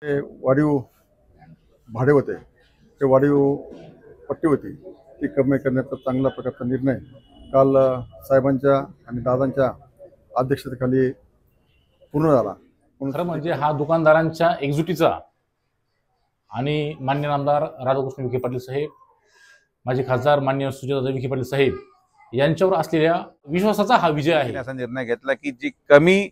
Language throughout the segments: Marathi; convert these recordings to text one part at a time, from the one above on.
ते वाढीव भाडे होते, ते वाढीव पट्टी होती, ती कमी करण्याचा चांगला प्रकारचा निर्णय काल साहेबांच्या आणि दादांच्या अध्यक्षतेखाली पूर्ण झाला. खरं म्हणजे हा दुकानदारांच्या एकजुटीचा आणि मान्य आमदार राधाकृष्ण विखे पाटील साहेब, माजी खासदार मान्य सुजाता विखे पाटील साहेब यांच्यावर असलेल्या विश्वासाचा हा विजय आहे. असा निर्णय घेतला की जी कमी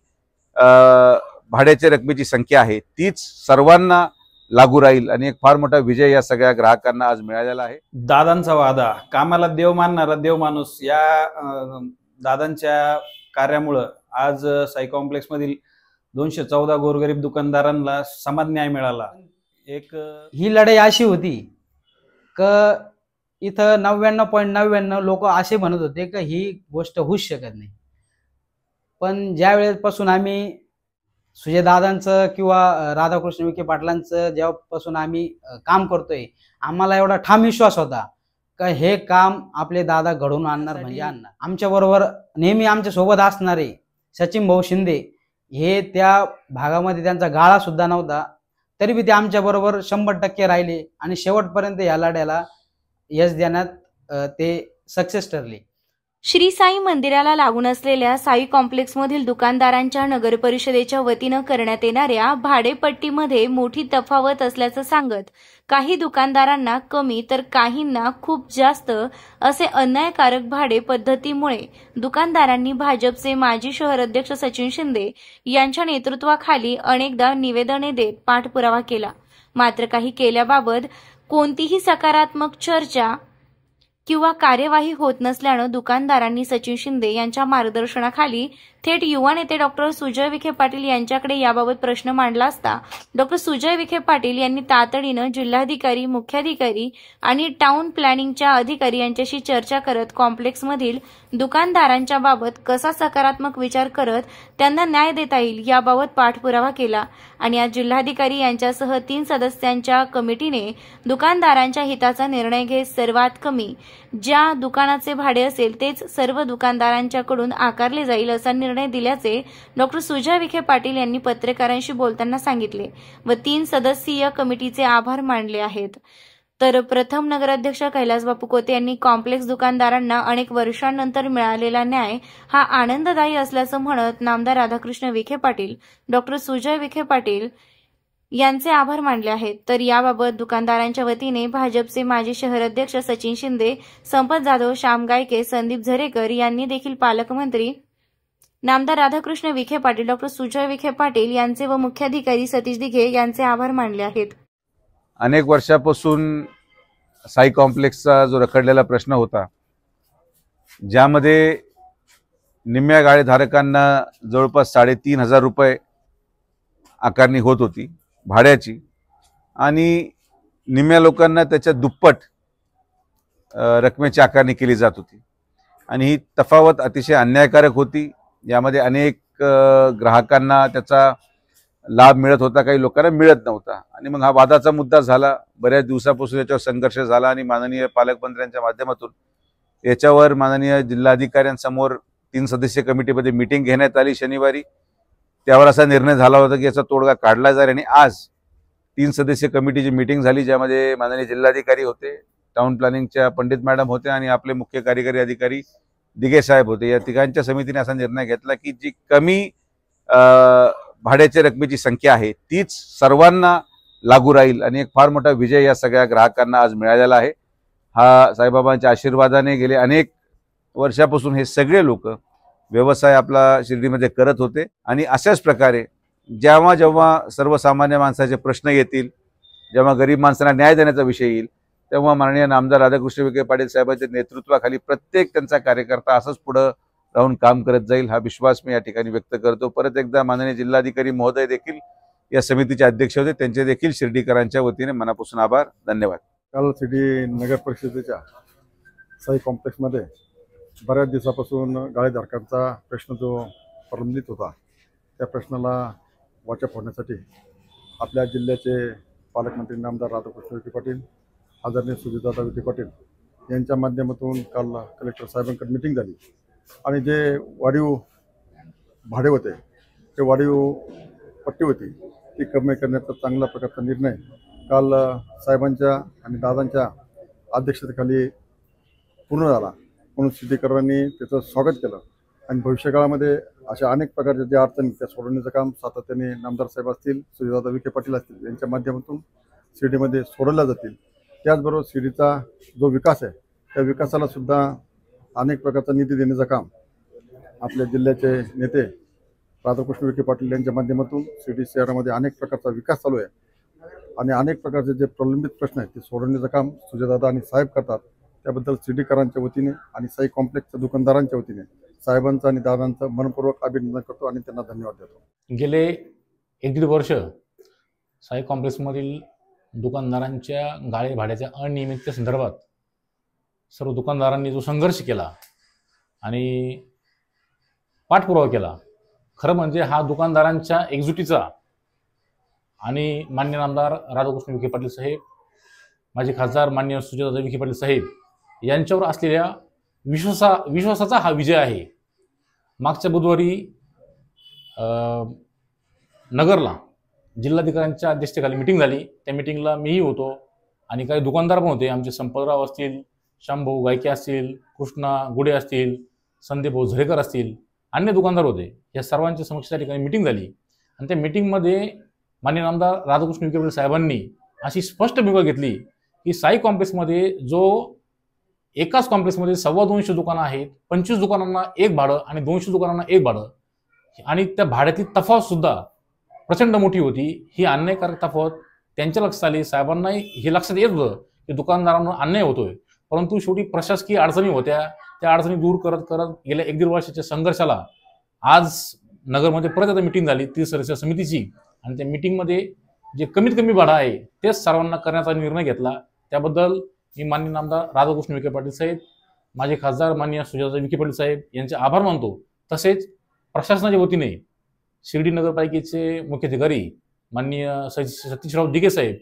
भाड्याच्या रकमेची संख्या आहे तीच सर्वांना लागू राहील आणि एक फार मोठा विजय या सगळ्या ग्राहकांना आज मिळालेला आहे. दादांचा वादा, कामाला देव मानणारा देव माणूस, या दादांच्या कार्यामुळं आज साई कॉम्प्लेक्स मधील 214 गोरगरीब दुकानदारांना समान न्याय मिळाला. ही लढाई अशी होती क इथं 99.99 लोक असे म्हणत होते की ही गोष्ट होऊच शकत नाही. पण ज्या वेळेपासून आम्ही सुजयदादांचं किंवा राधाकृष्ण विखे पाटलांचं जेव्हापासून आम्ही काम करतोय, आम्हाला एवढा ठाम विश्वास होता का हे काम आपले दादा घडवून आणणार म्हणजे आणणार. आमच्या बरोबर नेहमी आमच्या सोबत असणारे सचिन भाऊ शिंदे हे त्या भागामध्ये त्यांचा गाळा सुद्धा नव्हता, तरी बी ते आमच्या बरोबर 100% राहिले आणि शेवटपर्यंत या लढ्याला यश देण्यात ते सक्सेस ठरले. श्री साई मंदिराला लागून असलेल्या साई कॉम्प्लेक्समधील दुकानदारांच्या नगर परिषदेच्या वतीनं करण्यात येणाऱ्या भाडेपट्टीमध्ये मोठी तफावत असल्याचं सांगत काही दुकानदारांना कमी तर काहींना खूप जास्त असे अन्यायकारक भाडे पद्धतीमुळे दुकानदारांनी भाजपचे माजी शहर अध्यक्ष सचिन शिंदे यांच्या नेतृत्वाखाली अनेकदा निवेदने देत पाठपुरावा केला. मात्र काही केल्याबाबत कोणतीही सकारात्मक चर्चा किंवा कार्यवाही होत नसल्यानं दुकानदारांनी सचिन शिंदे यांच्या मार्गदर्शनाखाली थेट युवा नेते डॉक्टर सुजय विखे पाटील यांच्याकडे याबाबत प्रश्न मांडला असता डॉक्टर सुजय विखे पाटील यांनी तातडीनं जिल्हाधिकारी, मुख्याधिकारी आणि टाउन प्लॅनिंगच्या अधिकारी यांच्याशी चर्चा करत कॉम्प्लेक्समधील दुकानदारांच्या बाबत कसा सकारात्मक विचार करत त्यांना न्याय देता येईल याबाबत पाठपुरावा केला आणि आज जिल्हाधिकारी यांच्यासह 3 सदस्यांच्या कमिटीने दुकानदारांच्या हिताचा निर्णय घेत सर्वात कमी ज्या दुकानाचे भाडे असेल तेच सर्व दुकानदारांच्याकडून आकारले जाईल असा निर्णय दिल्याचे डॉक्टर सुजय विखे पाटील यांनी पत्रकारांशी बोलताना सांगितले व 3 सदस्यीय कमिटीचे आभार मानले आहेत. तर प्रथम नगराध्यक्ष कैलासबापू कोते यांनी कॉम्प्लेक्स दुकानदारांना अनेक वर्षांनंतर मिळालेला न्याय हा आनंददायी असल्याचं म्हणत नामदार राधाकृष्ण विखे पाटील, डॉक्टर सुजय विखे पाटील यांचे आभार मानले आहेत. तर याबाबत दुकानदारांच्या वतीने भाजपचे माजी शहर अध्यक्ष सचिन शिंदे, संपत जाधव, श्याम गायके, संदीप झरेकर यांनी देखील पालकमंत्री नामदार राधाकृष्ण विखे पाटील, डॉक्टर सुजय विखे पाटील यांचे व मुख्याधिकारी सतीश दिघे यांचे आभार मानले आहेत. अनेक वर्षापासून साई कॉम्प्लेक्सचा जो रखडलेला प्रश्न होता, ज्यामध्ये निम्म्या गाळेधारकांना जवळपास 3,500 रुपये आकारणी होत होती भाड्याची आणि निम्म्या लोकांना त्याच्या दुप्पट रकमेची आकारणी केली जात होती आणि ही तफावत अतिशय अन्यायकारक होती. यामध्ये अनेक ग्राहकांना त्याचा लाभ मिळत होता, काही लोकांना मिळत नव्हता आणि मग हा वादाचा मुद्दा झाला. बऱ्याच दिवसापासून याच्यावर संघर्ष झाला आणि माननीय पालकमंत्र्यांच्या माध्यमातून याच्यावर माननीय जिल्हाधिकाऱ्यांसमोर 3 सदस्यीय कमिटीमध्ये मीटिंग घेण्यात आली शनिवारी. त्यावर असा निर्णय झाला होता की याचा तोडगा काढला जाईल आणि आज 3 सदस्यीय कमिटीची मीटिंग झाली, ज्यामध्ये माननीय जिल्हाधिकारी होते, टाउन प्लॅनिंगच्या पंडित मॅडम होते आणि आपले मुख्य कार्यकारी अधिकारी दिघे साहेब होते. या तिघांच्या समितीने असा निर्णय घेतला की जी कमी भाड्याच्या रकमेची संख्या आहे तीच सर्वांना लागू राहील आणि एक फार मोठा विजय या सगळ्या ग्राहकांना आज मिळालेला आहे. हा साईबाबांच्या आशीर्वादाने गेले अनेक वर्षापासून हे सगळे लोक व्यवसाय आपला शिर्डीमध्ये करत होते आणि अशाच प्रकारे जेव्हा जेव्हा सर्वसामान्य माणसाचे प्रश्न येतील, जेव्हा गरीब माणसांना न्याय देण्याचा विषय येईल, तेव्हा माननीय नामदार राधाकृष्ण विखे पाटील साहेबांच्या नेतृत्वाखाली प्रत्येक त्यांचा कार्यकर्ता असंच पुढे राहून काम करत जाईल, हा विश्वास मी या ठिकाणी व्यक्त करतो. परत एकदा माननीय जिल्हाधिकारी महोदय देखील या समितीचे अध्यक्ष होते, त्यांचे देखील शिर्डीकरांच्या वतीने मनापासून आभार, धन्यवाद. काल शिर्डी नगर परिषदेच्या साई कॉम्प्लेक्समध्ये बऱ्याच दिवसापासून गाळेधारकांचा प्रश्न जो प्रलंबित होता, त्या प्रश्नाला वाचा फोडण्यासाठी आपल्या जिल्ह्याचे पालकमंत्री नामदार राधाकृष्ण विखे पाटील, आदरणीय सुजाता विखे पाटील यांच्या माध्यमातून काल कलेक्टर साहेबांकडे मीटिंग झाली आणि जे वाढीव भाडे होते, ते वाढीव पट्टी होती, ती कमी करण्याचा चांगला प्रकारचा निर्णय काल साहेबांच्या आणि दादांच्या अध्यक्षतेखाली पूर्ण झाला. म्हणून सिद्धीकरांनी त्याचं स्वागत केलं आणि भविष्यकाळामध्ये अशा अनेक प्रकारच्या ज्या अडचणी त्या सोडवण्याचं काम सातत्याने नामदार साहेब असतील, सुजयदादा विखे पाटील असतील यांच्या माध्यमातून शिर्डीमध्ये सोडवल्या जातील. त्याचबरोबर शिर्डीचा जो विकास आहे त्या विकासाला सुद्धा अनेक प्रकारचा निधी देण्याचं काम आपल्या जिल्ह्याचे नेते राधाकृष्ण विखे पाटील यांच्या माध्यमातून शिर्डी शहरामध्ये अनेक प्रकारचा विकास चालू आहे आणि अनेक प्रकारचे जे प्रलंबित प्रश्न आहेत ते सोडवण्याचं काम सुजयदादा आणि साहेब करतात. त्याबद्दल शिर्डीकरांच्या वतीने आणि साई कॉम्प्लेक्सच्या दुकानदारांच्या वतीने साहेबांचं आणि दादांचं मनपूर्वक अभिनंदन करतो आणि त्यांना धन्यवाद देतो. गेले 1-1.5 वर्ष साई कॉम्प्लेक्समधील दुकानदारांच्या गाळे भाड्याच्या अनियमिततेसंदर्भात सर्व दुकानदारांनी जो संघर्ष केला आणि पाठपुरावा केला, खरं म्हणजे हा दुकानदारांच्या एकजुटीचा आणि मान्य नामदार राधाकृष्ण विखे पाटील साहेब, माजी खासदार मान्य सुजयदादा विखे पाटील साहेब यांच्यावर असलेल्या विश्वासाचा हा विजय आहे. मागच्या बुधवारी नगरला जिल्हाधिकाऱ्यांच्या अध्यक्षतेखाली मिटिंग झाली. त्या मिटिंगला मीही होतो आणि काही दुकानदार पण होते. आमचे संपतराव असतील, शांभाऊ गायके असतील, कृष्णा गुडे असतील, संदीपभाऊ झरेकर असतील, अन्य दुकानदार होते. या सर्वांच्या समक्ष त्या ठिकाणी मिटिंग झाली आणि त्या मिटिंगमध्ये माननीय नामदार राधाकृष्ण विखे पाटील साहेबांनी अशी स्पष्ट भूमिका घेतली की साई कॉम्प्लेक्समध्ये जो एकाच कॉम्प्लेक्समध्ये 250 दुकानं आहेत, 25 दुकानांना एक भाडं आणि 200 दुकानांना एक भाडं आणि त्या भाड्यातली तफावत सुद्धा प्रचंड मोठी होती. ही अन्यायकारक तफावत त्यांच्या लक्षात आली. साहेबांनाही हे लक्षात येत होतं की दुकानदारांना अन्याय होतोय, परंतु शेवटी प्रशासकीय अडचणी होत्या. त्या अडचणी दूर करत करत गेल्या 1-1.5 वर्षाच्या संघर्षाला आज नगरमध्ये परत आता मिटिंग झाली 30 सदस्यीय समितीची आणि त्या मिटिंगमध्ये जे कमीत कमी भाडं आहे तेच सर्वांना करण्याचा निर्णय घेतला. त्याबद्दल मी माननीय नामदार राधाकृष्ण विखे पाटील साहेब, माजी खासदार माननीय सुजयदादा विखे पाटील साहेब यांचे आभार मानतो. तसेच प्रशासनाच्या वतीने शिर्डी नगरपालिकेचे मुख्याधिकारी माननीय सतीशराव दिघे साहेब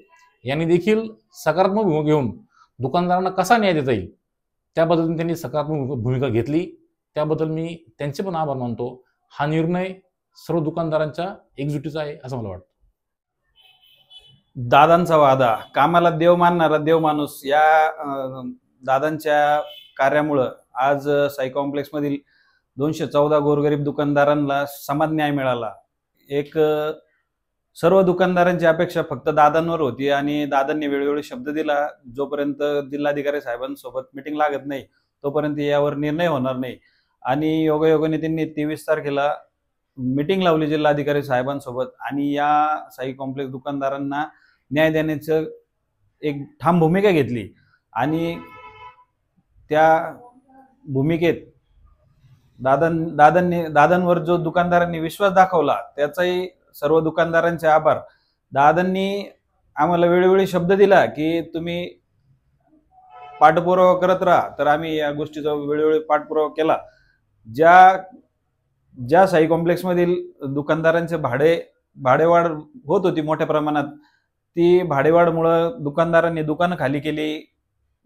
यांनी देखील सकारात्मक भूमिका घेऊन दुकानदारांना कसा न्याय देता येईल त्याबद्दल त्यांनी सकारात्मक भूमिका घेतली. त्याबद्दल मी त्यांचे पण आभार मानतो. हा निर्णय सर्व दुकानदारांच्या एकजुटीचा आहे असं मला वाटतं. दादांचा वादा, कामाला देव मानणारा देव माणूस, या दादांच्या कार्यामुळं आज साई कॉम्प्लेक्समधील 214 गोरगरीब दुकानदारांना समान न्याय मिळाला. एक सर्व दुकानदारांची अपेक्षा फक्त दादांवर होती आणि दादांनी वेळोवेळी शब्द दिला, जोपर्यंत जिल्हाधिकारी साहेबांसोबत मिटिंग लागत नाही तोपर्यंत यावर निर्णय होणार नाही. आणि योगायोगाने त्यांनी 23 तारखेला मिटिंग लावली जिल्हाधिकारी साहेबांसोबत आणि या साई कॉम्प्लेक्स दुकानदारांना न्याय देण्याचं एक ठाम भूमिका घेतली आणि त्या भूमिकेत दादांवर जो दुकानदारांनी विश्वास दाखवला त्याचाही सर्व दुकानदारांचे आभार. दादांनी आम्हाला वेळोवेळी शब्द दिला की तुम्ही पाठपुरावा करत राहा, तर आम्ही या गोष्टीचा वेळोवेळी पाठपुरावा केला. ज्या साई कॉम्प्लेक्समधील दुकानदारांचे भाडेवाढ होत होती मोठ्या प्रमाणात, ती भाडेवाढमुळं दुकानदारांनी दुकानं खाली केली,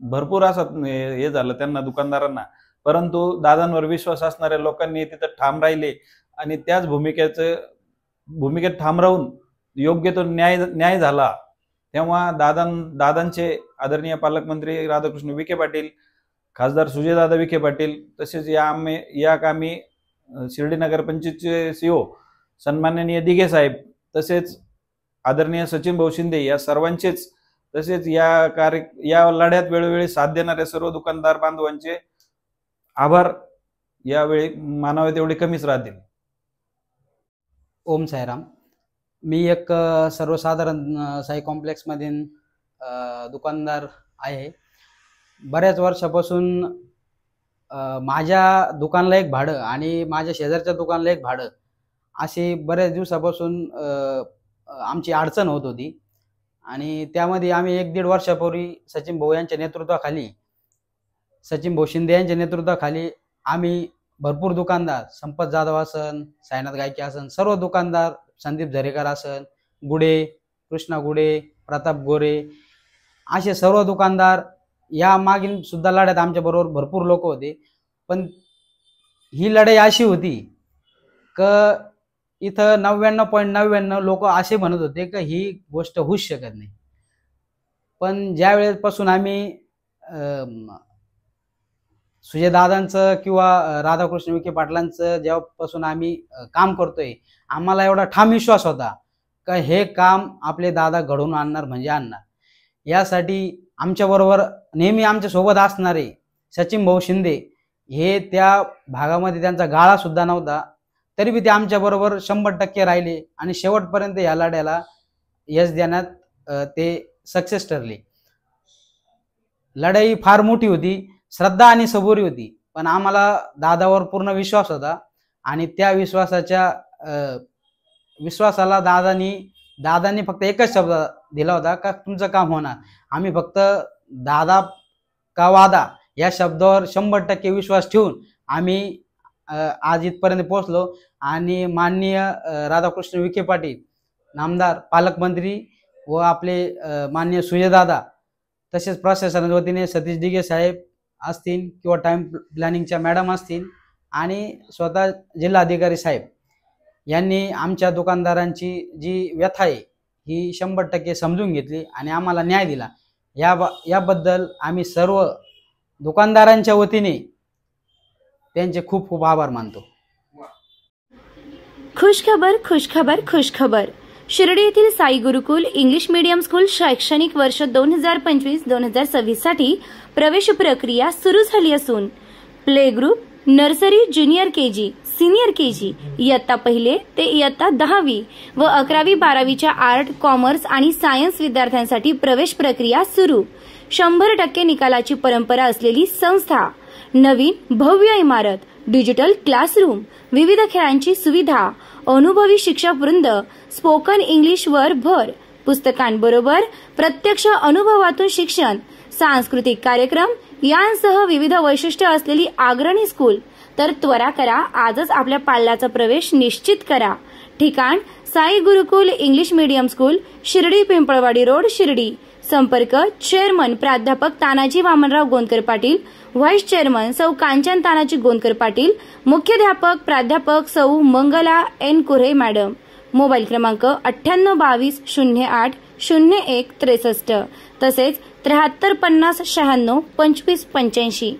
भरपूर असं हे झालं त्यांना दुकानदारांना. परंतु दादांवर विश्वास असणाऱ्या लोकांनी तिथं ठाम राहिले आणि त्याच भूमिकेत ठाम राहून योग्य तो न्याय झाला. तेव्हा दादांचे आदरणीय पालकमंत्री राधाकृष्ण विखे पाटील, खासदार सुजयदादा विखे पाटील, तसेच या कामी शिर्डी नगर पंचायतचे सीओ सन्माननीय दिघे साहेब, तसेच आदरणीय सचिन भाऊ शिंदे या सर्वांचेच, तसेच या लढ्यात वेळोवेळी साथ देणाऱ्या सर्व दुकानदार बांधवांचे आभार यावेळी मानावे तेवढे कमीच राहतील. ओम साईराम. मी एक सर्वसाधारण साई कॉम्प्लेक्समधील दुकानदार आहे. बऱ्याच वर्षापासून माझ्या दुकानाला एक भाडं आणि माझ्या शेजारच्या दुकानाला एक भाडं असे बऱ्याच दिवसापासून आमची अडचण होत होती आणि त्यामध्ये आम्ही 1-1.5 वर्षापूर्वी सचिन भाऊ यांच्या नेतृत्वाखाली, सचिन भाऊ शिंदे यांच्या नेतृत्वाखाली आम्ही भरपूर दुकानदार, संपत जाधव असन, साईनाथ गायके असन, सर्व दुकानदार, संदीप झरेकर असन, गुडे, कृष्णा गुडे, प्रताप गोरे, असे सर्व दुकानदार या मागील सुद्धा लढ्यात आमच्या बरोबर भरपूर लोक होते. पण ही लढाई अशी होती क इथं 99.99 लोक असे म्हणत होते की ही गोष्ट होऊच शकत नाही. पण ज्या वेळेपासून आम्ही सुजयदादांचं किंवा राधाकृष्ण विखे पाटलांचं जेव्हापासून आम्ही काम करतोय, आम्हाला एवढा ठाम विश्वास होता का हे काम आपले दादा घडवून आणणार म्हणजे आणणार. यासाठी आमच्याबरोबर नेहमी आमच्या सोबत असणारे सचिन भाऊ शिंदे हे त्या भागामध्ये त्यांचा गाळा सुद्धा नव्हता, तरी बी ते आमच्याबरोबर 100% राहिले आणि शेवटपर्यंत या लढ्याला यश देण्यात ते सक्सेस ठरले. लढाई फार मोठी होती, श्रद्धा आणि सबुरी होती, पण आम्हाला दादावर पूर्ण विश्वास होता आणि त्या विश्वासाला दादांनी फक्त एकच शब्द दिला होता का तुमचं काम होणार. आम्ही फक्त दादा का वादा या शब्दावर 100% विश्वास ठेवून आम्ही आज इथपर्यंत पोहोचलो. आणि माननीय राधाकृष्ण विखे पाटील नामदार, पालकमंत्री व आपले माननीय सुजयदादा, तसेच प्रशासनाच्या वतीने सतीश दिघे साहेब असतील किंवा टाइम प्लॅनिंगच्या मॅडम असतील आणि स्वतः जिल्हाधिकारी साहेब यांनी आमच्या दुकानदारांची जी व्यथा आहे ही 100% समजून घेतली आणि आम्हाला न्याय दिला. याबद्दल आम्ही सर्व दुकानदारांच्या वतीने त्यांचे खूप खूप आभार मानतो. खुशखबर खुशखबर खुशखबर. शिर्डी येथील Sai Gurukul English medium school शैक्षणिक वर्ष 2025-2026 साठी प्रवेश प्रक्रिया सुरू झाली असून play group, nursery, junior KG, senior KG, इयत्ता 1 ते इयत्ता 10वी व 11वी 12वीच्या आर्ट, कॉमर्स आणि सायन्स विद्यार्थ्यांसाठी प्रवेश प्रक्रिया सुरू. 100% निकालाची परंपरा असलेली संस्था, नवीन भव्य इमारत, डिजिटल क्लासरूम, विविध खेळांची सुविधा, अनुभवी शिक्षक वृंद, स्पोकन इंग्लिश वर भर, पुस्तकांबरोबर प्रत्यक्ष अनुभवातून शिक्षण, सांस्कृतिक कार्यक्रम यांसह विविध वैशिष्ट्ये असलेली अग्रणी स्कूल. तर त्वरा करा, आजच आपल्या पाल्याचा प्रवेश निश्चित करा. ठिकाण Sai Gurukul English medium school, Shirdi Pimpalwadi road, Shirdi. संपर्क चेअरमन प्राध्यापक तानाजी वामनराव गोंदकर पाटील, व्हाईस चेअरमन सौ कांचन तानाजी गोंदकर पाटील, मुख्याध्यापक प्राध्यापक सौ Mangala N Kurhe madam. Mobile क्रमांक 9822 08 01 63 तसेच 73 50 96 25 85.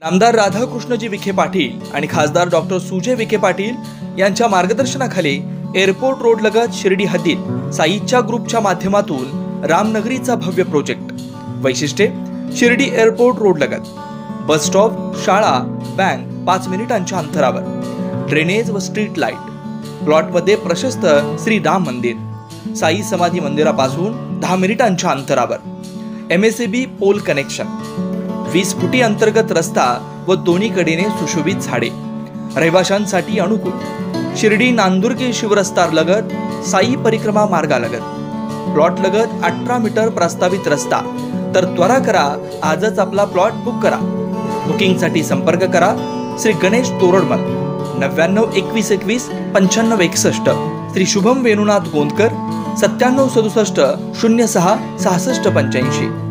नामदार राधाकृष्णजी विखे पाटील आणि खासदार डॉक्टर सुजय विखे पाटील यांच्या मार्गदर्शनाखाली एअरपोर्ट रोड लगत शिर्डी हद्दीत साईच्या ग्रुपच्या माध्यमातून रामनगरीचा भव्य प्रोजेक्ट. वैशिष्ट्ये: शिर्डी एअरपोर्ट रोड लगत बस स्टॉप, शाळा, बँक 5 मिनिटांच्या अंतरावर, ड्रेनेज व स्ट्रीट लाईट. प्लॉटमध्ये प्रशस्त श्री राम मंदिर, साई समाधी मंदिरापासून 10 मिनिटांच्या अंतरावर, MSAB पोल कनेक्शन, 20 फुटी अंतर्गत रस्ता व दोन्ही कडेने सुशोभित झाडे, रहिवाशांसाठी अनुकूल. शिर्डी नांदुर्गे शिवरस्तार लगत साई परिक्रमा मार्गालगत. प्लॉट लगत 18 मीटर प्रस्तावित रस्ता. तर त्वरा करा, आजच आपला प्लॉट बुक करा. बुकिंगसाठी संपर्क करा श्री गणेश तोरडमल 99 21 21 95 61, श्री शुभम वेणुनाथ गोंदकर 97 67 06 66 85.